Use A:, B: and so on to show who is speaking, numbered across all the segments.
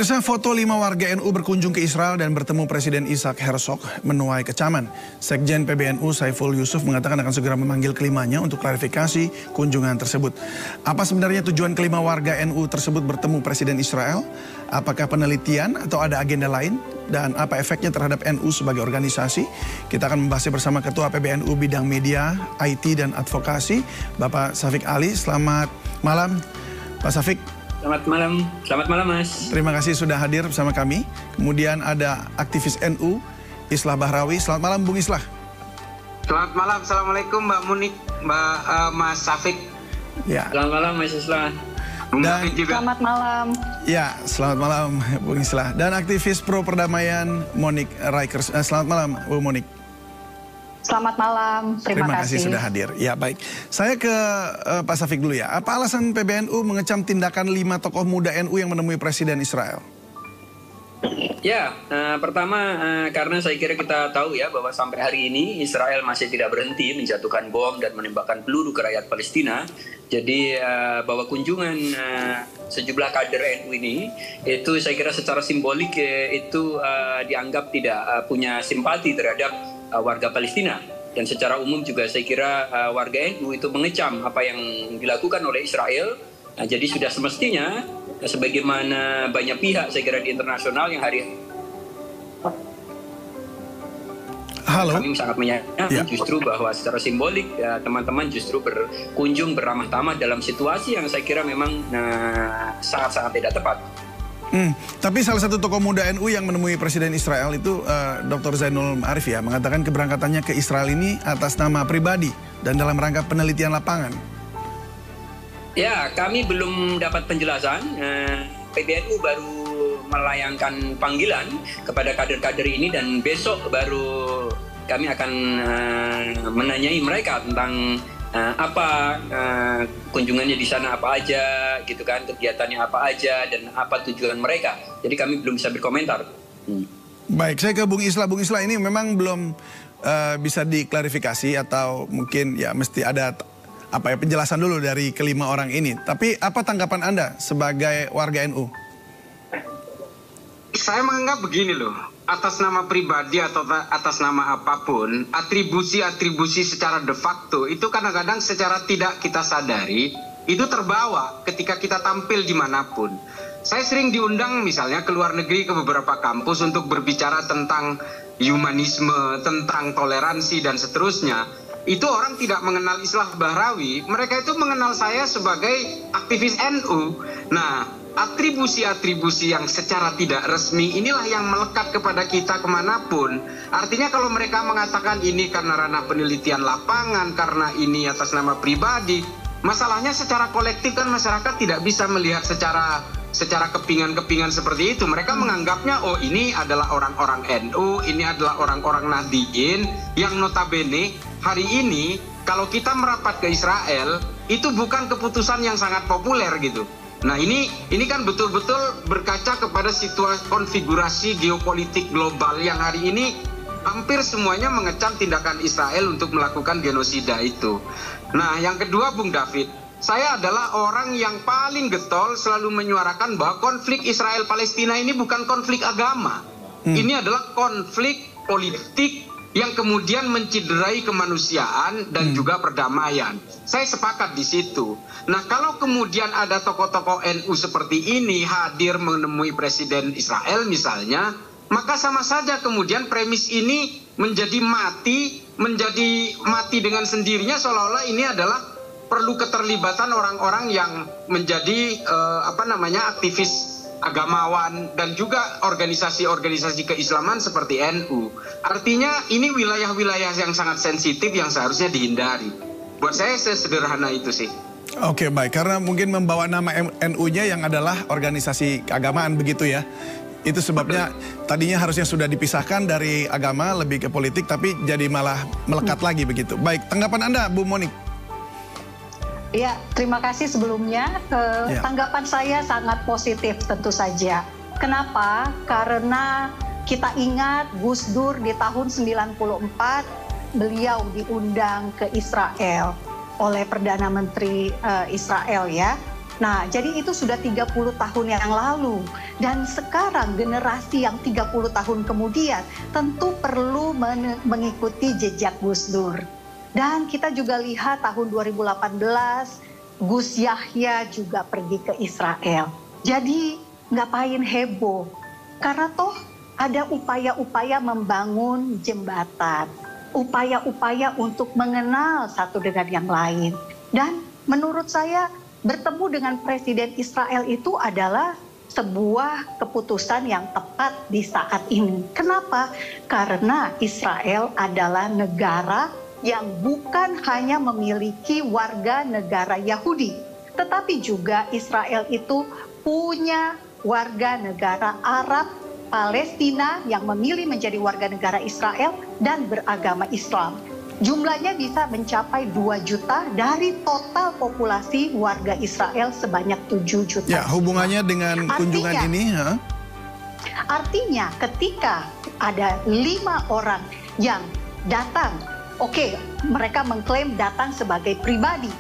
A: Pemirsa, foto 5 warga NU berkunjung ke Israel dan bertemu Presiden Isaac Herzog menuai kecaman. Sekjen PBNU Saiful Yusuf mengatakan akan segera memanggil kelimanya untuk klarifikasi kunjungan tersebut. Apa sebenarnya tujuan kelima warga NU tersebut bertemu Presiden Israel? Apakah penelitian atau ada agenda lain? Dan apa efeknya terhadap NU sebagai organisasi? Kita akan membahasnya bersama Ketua PBNU Bidang Media, IT, dan Advokasi, Bapak Syafiq Ali. Selamat malam, Pak Syafiq.
B: Selamat malam Mas.
A: Terima kasih sudah hadir bersama kami. Kemudian ada aktivis NU, Islah Bahrawi. Selamat malam Bung Islah.
C: Selamat malam, Assalamualaikum Mbak Munik, Mas Syafiq.
A: Ya.
B: Selamat malam Mas Islah.
A: Dan
D: selamat malam.
A: Ya, selamat malam Bung Islah. Dan aktivis pro perdamaian Monique Rikers. Selamat malam Bu Monique.
D: Selamat malam, terima kasih
A: sudah hadir. Ya baik, saya ke Pak Syafiq dulu ya. Apa alasan PBNU mengecam tindakan 5 tokoh muda NU yang menemui Presiden Israel?
B: Ya, pertama karena saya kira kita tahu ya bahwa sampai hari ini Israel masih tidak berhenti menjatuhkan bom dan menembakkan peluru ke rakyat Palestina. Jadi bahwa kunjungan sejumlah kader NU ini itu saya kira secara simbolik itu dianggap tidak punya simpati terhadap warga Palestina, dan secara umum juga saya kira warga NU itu mengecam apa yang dilakukan oleh Israel. Nah, jadi sudah semestinya sebagaimana banyak pihak saya kira di internasional yang kami sangat menyayangkan justru bahwa secara simbolik teman-teman justru berkunjung beramah tamah dalam situasi yang saya kira memang sangat-sangat tidak tepat.
A: Tapi salah satu tokoh muda NU yang menemui Presiden Israel itu Dr. Zainul Arif ya, mengatakan keberangkatannya ke Israel ini atas nama pribadi dan dalam rangka penelitian lapangan.
B: Ya, kami belum dapat penjelasan. PBNU baru melayangkan panggilan kepada kader-kader ini dan besok baru kami akan menanyai mereka tentang apa kunjungannya di sana apa aja gitu kan, kegiatannya apa aja dan apa tujuan mereka. Jadi kami belum bisa berkomentar.
A: Baik, saya ke Bung Islah. Bung Islah, ini memang belum bisa diklarifikasi atau mungkin ya mesti ada penjelasan dulu dari kelima orang ini. Tapi apa tanggapan Anda sebagai warga NU?
C: Saya menganggap begini loh, atas nama pribadi atau atas nama apapun, atribusi-atribusi secara de facto itu kadang-kadang secara tidak kita sadari itu terbawa ketika kita tampil dimanapun. Saya sering diundang misalnya ke luar negeri ke beberapa kampus untuk berbicara tentang humanisme, tentang toleransi dan seterusnya. Itu orang tidak mengenal Islah Bahrawi, mereka itu mengenal saya sebagai aktivis NU. Nah, atribusi-atribusi yang secara tidak resmi inilah yang melekat kepada kita kemanapun. Artinya kalau mereka mengatakan ini karena ranah penelitian lapangan, karena ini atas nama pribadi, masalahnya secara kolektif kan masyarakat tidak bisa melihat secara kepingan-kepingan seperti itu. Mereka menganggapnya oh ini adalah orang-orang NU, ini adalah orang-orang Nahdliyin yang notabene hari ini kalau kita merapat ke Israel itu bukan keputusan yang sangat populer gitu. Nah ini kan betul-betul berkaca kepada situasi konfigurasi geopolitik global yang hari ini hampir semuanya mengecam tindakan Israel untuk melakukan genosida itu. Nah yang kedua Bung David, saya adalah orang yang paling getol selalu menyuarakan bahwa konflik Israel-Palestina ini bukan konflik agama. Ini adalah konflik politik yang kemudian menciderai kemanusiaan dan juga perdamaian. Saya sepakat di situ. Nah, kalau kemudian ada tokoh-tokoh NU seperti ini hadir menemui Presiden Israel misalnya, maka sama saja kemudian premis ini menjadi mati dengan sendirinya, seolah-olah ini adalah perlu keterlibatan orang-orang yang menjadi aktivis agamawan dan juga organisasi-organisasi keislaman seperti NU. Artinya ini wilayah-wilayah yang sangat sensitif yang seharusnya dihindari. Buat saya sesederhana itu sih.
A: Oke, baik. Karena mungkin membawa nama NU-nya yang adalah organisasi keagamaan begitu ya. Itu sebabnya tadinya harusnya sudah dipisahkan dari agama lebih ke politik, tapi jadi malah melekat lagi begitu. Baik, tanggapan Anda Bu Monique?
D: Ya, terima kasih sebelumnya. Tanggapan saya sangat positif tentu saja. Kenapa? Karena kita ingat Gus Dur di tahun 94 beliau diundang ke Israel oleh Perdana Menteri Israel ya. Nah, jadi itu sudah 30 tahun yang lalu. Dan sekarang generasi yang 30 tahun kemudian tentu perlu mengikuti jejak Gus Dur. Dan kita juga lihat tahun 2018, Gus Yahya juga pergi ke Israel. Jadi ngapain heboh? Karena toh ada upaya-upaya membangun jembatan. Upaya-upaya untuk mengenal satu dengan yang lain. Dan menurut saya bertemu dengan Presiden Israel itu adalah sebuah keputusan yang tepat di saat ini. Kenapa? Karena Israel adalah negara yang bukan hanya memiliki warga negara Yahudi, tetapi juga Israel itu punya warga negara Arab Palestina yang memilih menjadi warga negara Israel dan beragama Islam. Jumlahnya bisa mencapai 2 juta dari total populasi warga Israel sebanyak 7 juta.
A: Ya, hubungannya dengan kunjungan ini,
D: artinya ketika ada 5 orang yang datang, oke, mereka mengklaim datang sebagai pribadi,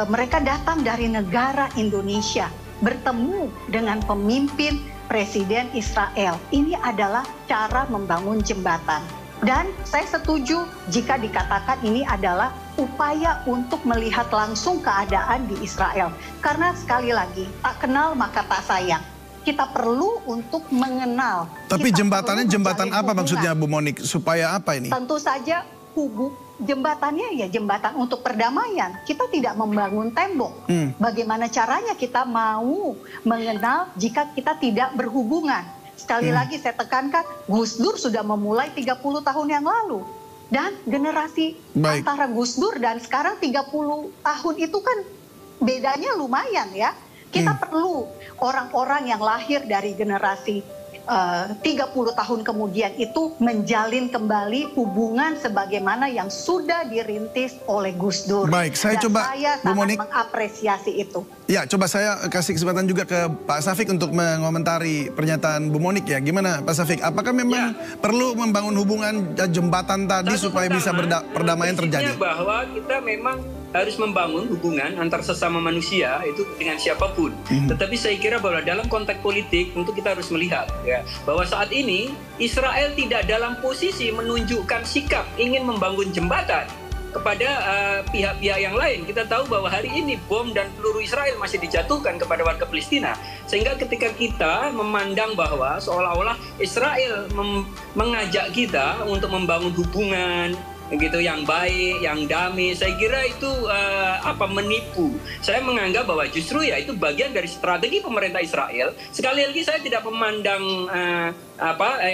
D: mereka datang dari negara Indonesia, bertemu dengan pemimpin Presiden Israel. Ini adalah cara membangun jembatan. Dan saya setuju jika dikatakan ini adalah upaya untuk melihat langsung keadaan di Israel. Karena sekali lagi, tak kenal maka tak sayang. Kita perlu untuk mengenal.
A: Tapi jembatannya jembatan apa maksudnya Bu Monik? Supaya apa ini?
D: Tentu saja jembatannya ya jembatan untuk perdamaian. Kita tidak membangun tembok. Bagaimana caranya kita mau mengenal jika kita tidak berhubungan? Sekali lagi saya tekankan, Gus Dur sudah memulai 30 tahun yang lalu. Dan generasi antara Gus Dur dan sekarang 30 tahun itu kan bedanya lumayan ya. Kita perlu orang-orang yang lahir dari generasi 30 tahun kemudian itu menjalin kembali hubungan sebagaimana yang sudah dirintis oleh Gus Dur.
A: Baik, saya coba
D: saya
A: Bu
D: sangat
A: Monik
D: mengapresiasi itu.
A: Ya, coba saya kasih kesempatan juga ke Pak Safik untuk mengomentari pernyataan Bu Monik ya. Gimana Pak Safik? Apakah memang perlu membangun hubungan jembatan tadi supaya bisa perdamaian terjadi?
B: Bahwa kita memang harus membangun hubungan antar sesama manusia itu dengan siapapun. Tetapi saya kira bahwa dalam konteks politik tentu kita harus melihat ya bahwa saat ini Israel tidak dalam posisi menunjukkan sikap ingin membangun jembatan kepada pihak-pihak yang lain. Kita tahu bahwa hari ini bom dan peluru Israel masih dijatuhkan kepada warga Palestina. Sehingga ketika kita memandang bahwa seolah-olah Israel mengajak kita untuk membangun hubungan gitu yang baik, yang damai, saya kira itu menipu. Saya menganggap bahwa justru ya itu bagian dari strategi pemerintah Israel. Sekali lagi saya tidak memandang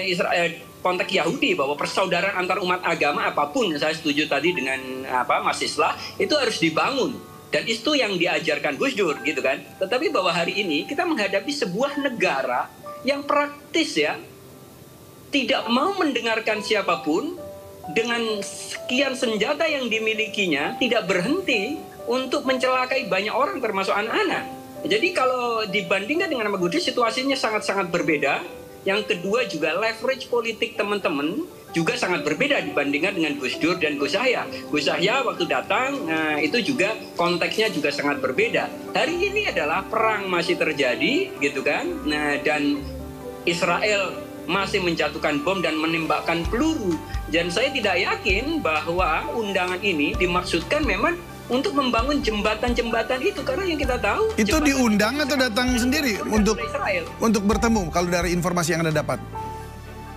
B: Israel konteks Yahudi bahwa persaudaraan antar umat agama apapun, saya setuju tadi dengan Mas Islah, itu harus dibangun. Dan itu yang diajarkan Gus Dur gitu kan. Tetapi bahwa hari ini kita menghadapi sebuah negara yang praktis ya tidak mau mendengarkan siapapun, dengan sekian senjata yang dimilikinya tidak berhenti untuk mencelakai banyak orang termasuk anak-anak. Jadi kalau dibandingkan dengan nama Gus Dur situasinya sangat-sangat berbeda. Yang kedua juga leverage politik teman-teman juga sangat berbeda dibandingkan dengan Gus Dur dan Gus Yahya. Gus Yahya waktu datang itu juga konteksnya juga sangat berbeda. Hari ini adalah perang masih terjadi gitu kan. Dan Israel masih menjatuhkan bom dan menembakkan peluru. Dan saya tidak yakin bahwa undangan ini dimaksudkan memang untuk membangun jembatan-jembatan itu. Karena yang kita tahu
A: itu diundang atau datang sendiri untuk bertemu kalau dari informasi yang Anda dapat?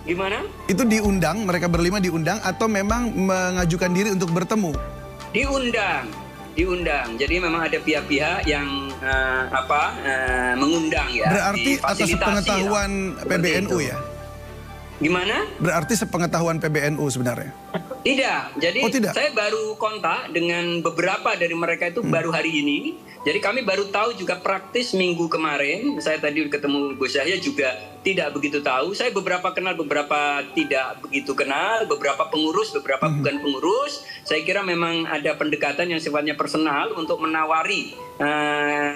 B: Gimana?
A: Itu diundang, mereka berlima diundang atau memang mengajukan diri untuk bertemu? Diundang. Jadi memang ada pihak-pihak yang mengundang ya.
B: di
A: Berarti atas pengetahuan PBNU ya?
B: Gimana?
A: Berarti sepengetahuan PBNU sebenarnya?
B: Tidak. Jadi saya baru kontak dengan beberapa dari mereka itu baru hari ini. Jadi kami baru tahu juga praktis minggu kemarin. Saya tadi ketemu Gus Yahya juga tidak begitu tahu. Saya beberapa kenal, beberapa tidak begitu kenal. Beberapa pengurus, beberapa bukan pengurus. Saya kira memang ada pendekatan yang sifatnya personal untuk menawari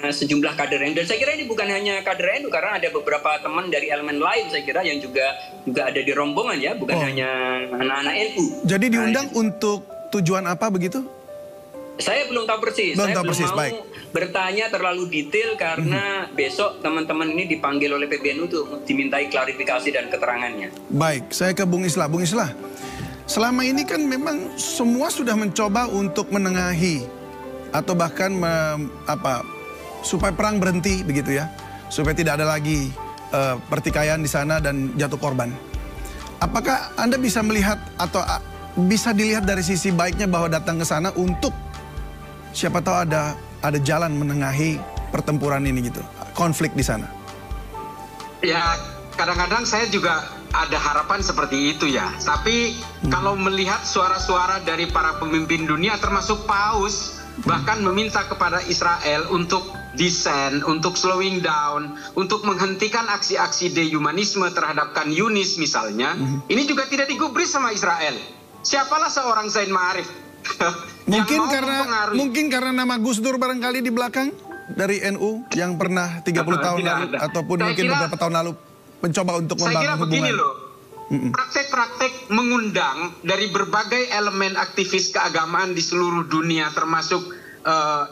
B: sejumlah kader NU. Dan saya kira ini bukan hanya kader NU, karena ada beberapa teman dari elemen lain saya kira yang juga ada di rombongan ya, bukan hanya anak-anak NU.
A: Jadi diundang untuk tujuan apa begitu?
B: Saya belum tahu persis. Saya belum mau
A: baik.
B: bertanya terlalu detail karena besok teman-teman ini dipanggil oleh PBNU untuk dimintai klarifikasi dan keterangannya.
A: Baik, saya ke Bung Islah. Bung Islah, selama ini kan memang semua sudah mencoba untuk menengahi atau bahkan supaya perang berhenti begitu ya, supaya tidak ada lagi pertikaian di sana dan jatuh korban. Apakah Anda bisa melihat atau bisa dilihat dari sisi baiknya bahwa datang ke sana untuk siapa tahu ada jalan menengahi pertempuran ini gitu, konflik di sana?
C: Ya, kadang-kadang saya juga ada harapan seperti itu ya. Tapi kalau melihat suara-suara dari para pemimpin dunia termasuk Paus bahkan meminta kepada Israel untuk descend, untuk slowing down, untuk menghentikan aksi-aksi dehumanisme terhadap Khan Yunis misalnya, ini juga tidak digubris sama Israel. Siapalah seorang Zain Ma'arif
A: mungkin karena nama Gus Dur barangkali di belakang dari NU yang pernah 30 tahun lalu ataupun mungkin beberapa tahun lalu mencoba untuk membangun hubungan. Saya kira begini loh, praktek-praktek mengundang dari berbagai elemen aktivis keagamaan di seluruh dunia termasuk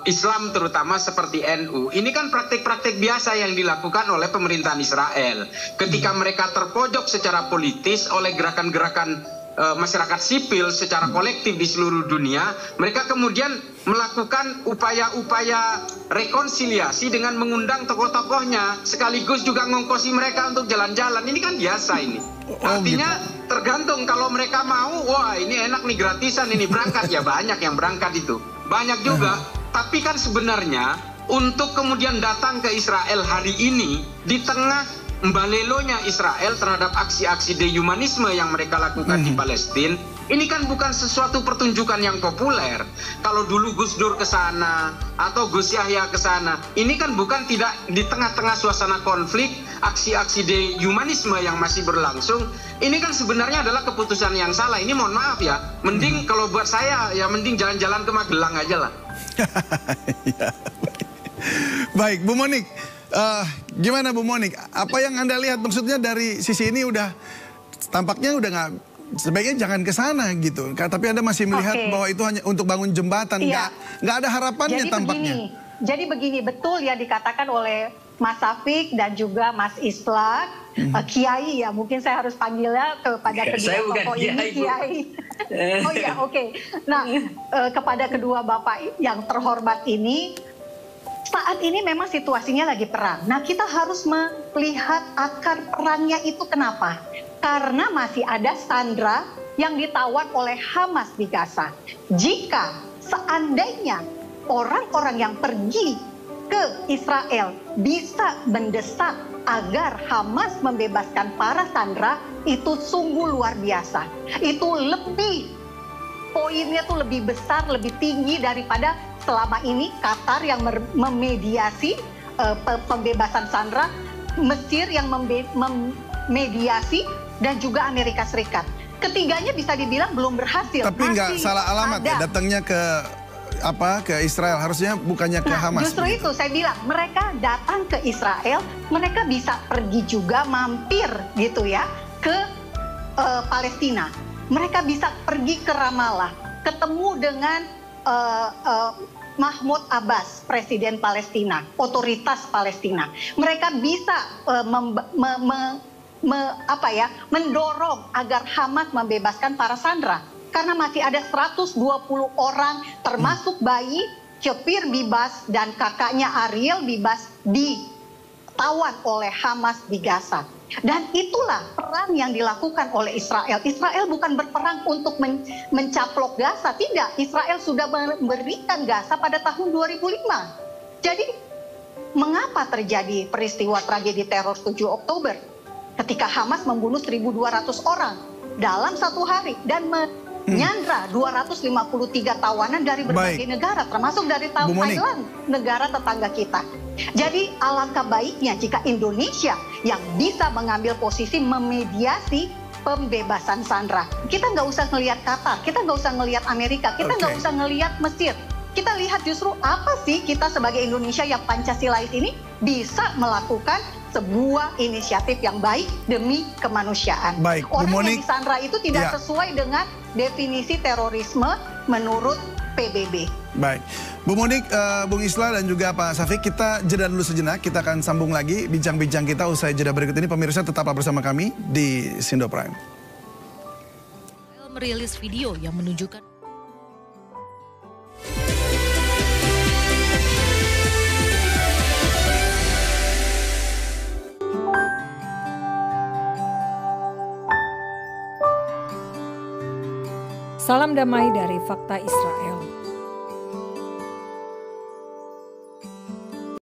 A: Islam terutama seperti NU. Ini kan praktek-praktek biasa yang dilakukan oleh pemerintahan Israel. Ketika mereka terpojok secara politis oleh gerakan-gerakan masyarakat sipil secara kolektif di seluruh dunia, mereka kemudian melakukan upaya-upaya rekonsiliasi dengan mengundang tokoh-tokohnya, sekaligus juga ngongkosi mereka untuk jalan-jalan. Ini kan biasa ini. Artinya tergantung, kalau mereka mau, wah ini enak nih, gratisan ini, berangkat ya, banyak yang berangkat itu. Banyak juga, tapi kan sebenarnya untuk kemudian datang ke Israel hari ini di tengah mbalelonya Israel terhadap aksi-aksi dehumanisme yang mereka lakukan di Palestina, ini kan bukan sesuatu pertunjukan yang populer. Kalau dulu Gus Dur ke sana atau Gus Yahya ke sana, ini kan bukan tidak di tengah-tengah suasana konflik, aksi-aksi dehumanisme yang masih berlangsung. Ini kan sebenarnya adalah keputusan yang salah. Ini mohon maaf ya, mending kalau buat saya ya mending jalan-jalan ke Magelang aja lah. Baik, Bu Monik. Gimana Bu Monik? Apa yang Anda lihat, maksudnya dari sisi ini udah tampaknya udah nggak, sebaiknya jangan ke sana gitu. Tapi Anda masih melihat bahwa itu hanya untuk bangun jembatan, nggak ada harapannya tampaknya.
D: Jadi begini, betul yang dikatakan oleh Mas Safik dan juga Mas Islah, Kiai ya, mungkin saya harus panggilnya kepada kedua tokoh ini Kiai. Oh iya, oke. Nah, kepada kedua bapak yang terhormat ini, saat ini memang situasinya lagi perang. Nah, kita harus melihat akar perangnya itu kenapa? Karena masih ada sandera yang ditawan oleh Hamas di Gaza. Jika seandainya orang-orang yang pergi ke Israel bisa mendesak agar Hamas membebaskan para sandera, itu sungguh luar biasa. Itu poinnya tuh lebih besar, lebih tinggi daripada selama ini Qatar yang memediasi pembebasan sandera, Mesir yang memediasi, dan juga Amerika Serikat. Ketiganya bisa dibilang belum berhasil.
A: Tapi nggak salah alamat ya datangnya ke Israel, harusnya bukannya ke Hamas.
D: Justru begitu. Itu saya bilang, mereka datang ke Israel, mereka bisa pergi juga mampir gitu ya ke Palestina. Mereka bisa pergi ke Ramallah, ketemu dengan Mahmud Abbas, Presiden Palestina, otoritas Palestina. Mereka bisa mendorong agar Hamas membebaskan para sandera. Karena masih ada 120 orang, termasuk bayi, Kefir Bibas dan kakaknya Ariel Bibas ditawan oleh Hamas di Gaza. Dan itulah perang yang dilakukan oleh Israel. Israel bukan berperang untuk mencaplok Gaza, tidak. Israel sudah memberikan Gaza pada tahun 2005. Jadi, mengapa terjadi peristiwa tragedi teror 7 Oktober? Ketika Hamas membunuh 1.200 orang dalam satu hari dan menyandra 253 tawanan dari berbagai negara, termasuk dari Thailand, negara tetangga kita. Jadi alangkah baiknya jika Indonesia yang bisa mengambil posisi memediasi pembebasan sandera. Kita nggak usah ngelihat Qatar, kita nggak usah ngelihat Amerika, kita nggak usah ngelihat Mesir. Kita lihat justru apa sih kita sebagai Indonesia yang Pancasilais ini bisa melakukan sebuah inisiatif yang baik demi kemanusiaan.
A: Baik,
D: orang yang disandra itu tidak sesuai dengan definisi terorisme menurut PBB.
A: Baik, Bu Monik, Bung Isla dan juga Pak Syafiq, kita jeda dulu sejenak. Kita akan sambung lagi bincang-bincang kita usai jeda berikut ini. Pemirsa tetaplah bersama kami di Sindo Prime.
E: Merilis video yang menunjukkan
F: Salam damai dari Fakta Israel.